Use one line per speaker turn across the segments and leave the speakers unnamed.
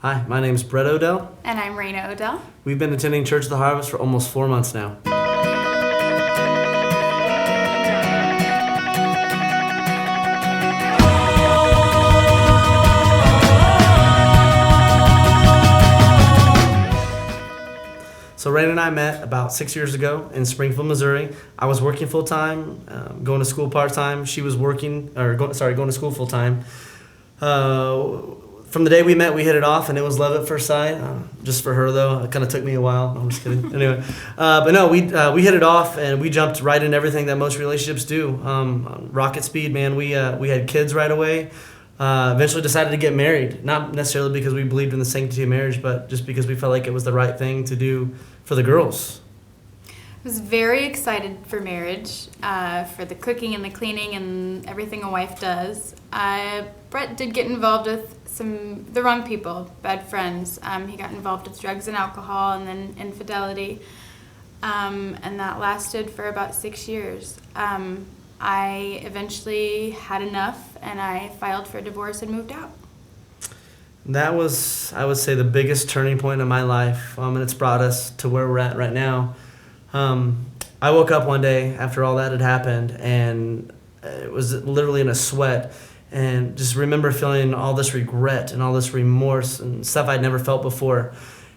Hi, my name is Bret Odell.
And I'm Raina Odell.
We've been attending Church of the Harvest for almost 4 months now. So Raina and I met about 6 years ago in Springfield, Missouri. I was working full time, going to school part time. She was going to school full time. From the day we met, we hit it off, and it was love at first sight. Just for her, though, it kind of took me a while. No, I'm just kidding. Anyway, but no, we hit it off, and we jumped right into everything that most relationships do. Rocket speed, man. We had kids right away. Eventually decided to get married, not necessarily because we believed in the sanctity of marriage, but just because we felt like it was the right thing to do for the girls.
I was very excited for marriage, for the cooking and the cleaning and everything a wife does. Bret did get involved with the wrong people, bad friends. He got involved with drugs and alcohol and then infidelity, and that lasted for about 6 years. I eventually had enough, and I filed for divorce and moved out.
That was, I would say, the biggest turning point in my life, and it's brought us to where we're at right now. I woke up one day after all that had happened, and it was literally in a sweat, and just remember feeling all this regret and all this remorse and stuff I'd never felt before,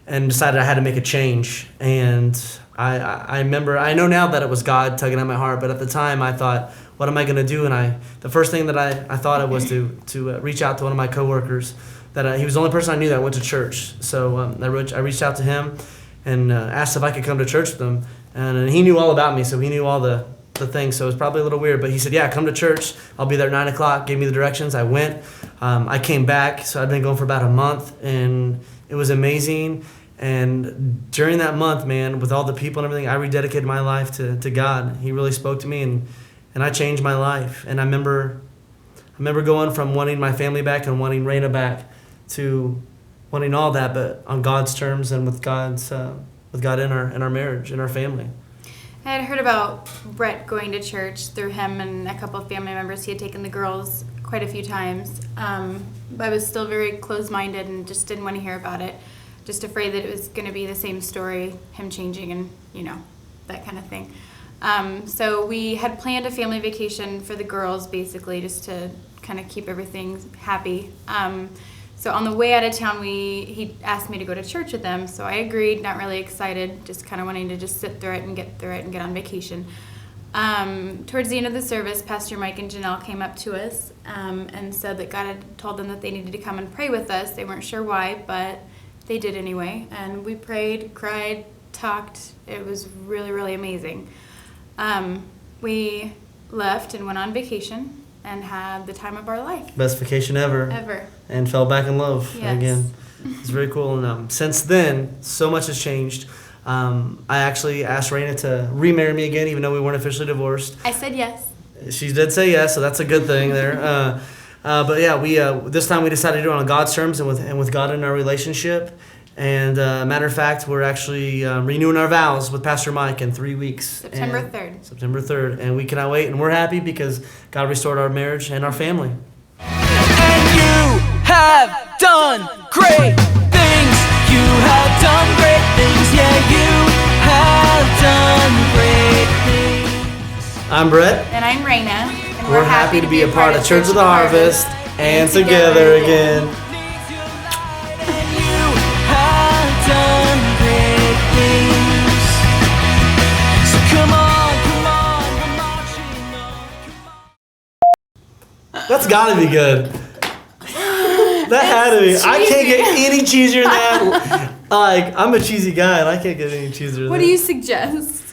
and decided I had to make a change. And I remember, I know now that it was God tugging at my heart, but at the time I thought, what am I going to do? And the first thing that I thought of was to reach out to one of my coworkers. That he was the only person I knew that went to church. So I reached out to him and asked if I could come to church with him. And he knew all about me, so he knew all the things. So it was probably a little weird, but he said, yeah, come to church. I'll be there at 9 o'clock, gave me the directions. I went. I came back, so I'd been going for about a month, and it was amazing. And during that month, man, with all the people and everything, I rededicated my life to God. He really spoke to me, and I changed my life. And I remember going from wanting my family back and wanting Raina back to wanting all that, but on God's terms and with God in our marriage, in our family.
I had heard about Bret going to church through him and a couple of family members. He had taken the girls quite a few times. But I was still very closed-minded and just didn't want to hear about it. Just afraid that it was going to be the same story, him changing and, that kind of thing. So we had planned a family vacation for the girls, basically, just to kind of keep everything happy. So on the way out of town, he asked me to go to church with them, so I agreed, not really excited, just kind of wanting to just sit through it and get through it and get on vacation. Towards the end of the service, Pastor Mike and Janelle came up to us and said that God had told them that they needed to come and pray with us. They weren't sure why, but they did anyway, and we prayed, cried, talked. It was really, really amazing. We left and went on vacation and had the time of our life.
Best vacation ever.
Ever.
And fell back in love again. It's very cool. And since then, so much has changed. I actually asked Raina to remarry me again, even though we weren't officially divorced.
I said yes.
She did say yes, so that's a good thing there. But yeah, we this time we decided to do it on God's terms and with God in our relationship. And matter of fact, we're actually renewing our vows with Pastor Mike in 3 weeks.
September 3rd.
September 3rd. And we cannot wait. And we're happy because God restored our marriage and our family.
And you have done great things. You have done great things. Yeah, you have done great things.
I'm Bret.
And I'm Raina. And
we're happy to be a part of Church of the Harvest and together again.
Done great things. So come on,
That's gotta be good. That had to be. I can't get any cheesier than that. I'm a cheesy guy, and I can't get any cheesier than that.
What do you suggest?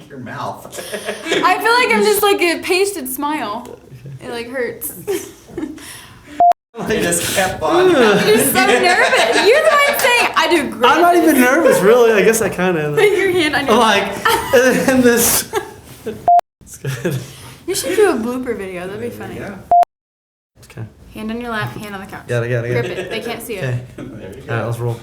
Your mouth.
I feel like I'm just like a pasted smile. It hurts.
I just kept on.
You're so nervous. You're the one saying I do great.
I'm not even nervous, really. I guess I kind of am.
Put your hand on your
and this. It's good.
You should do a blooper video. That'd be funny.
Yeah.
Okay.
Hand on your lap, hand on the couch.
Got it.
Grip it. They can't see it.
Okay.
There you
All
go.
right, let's roll.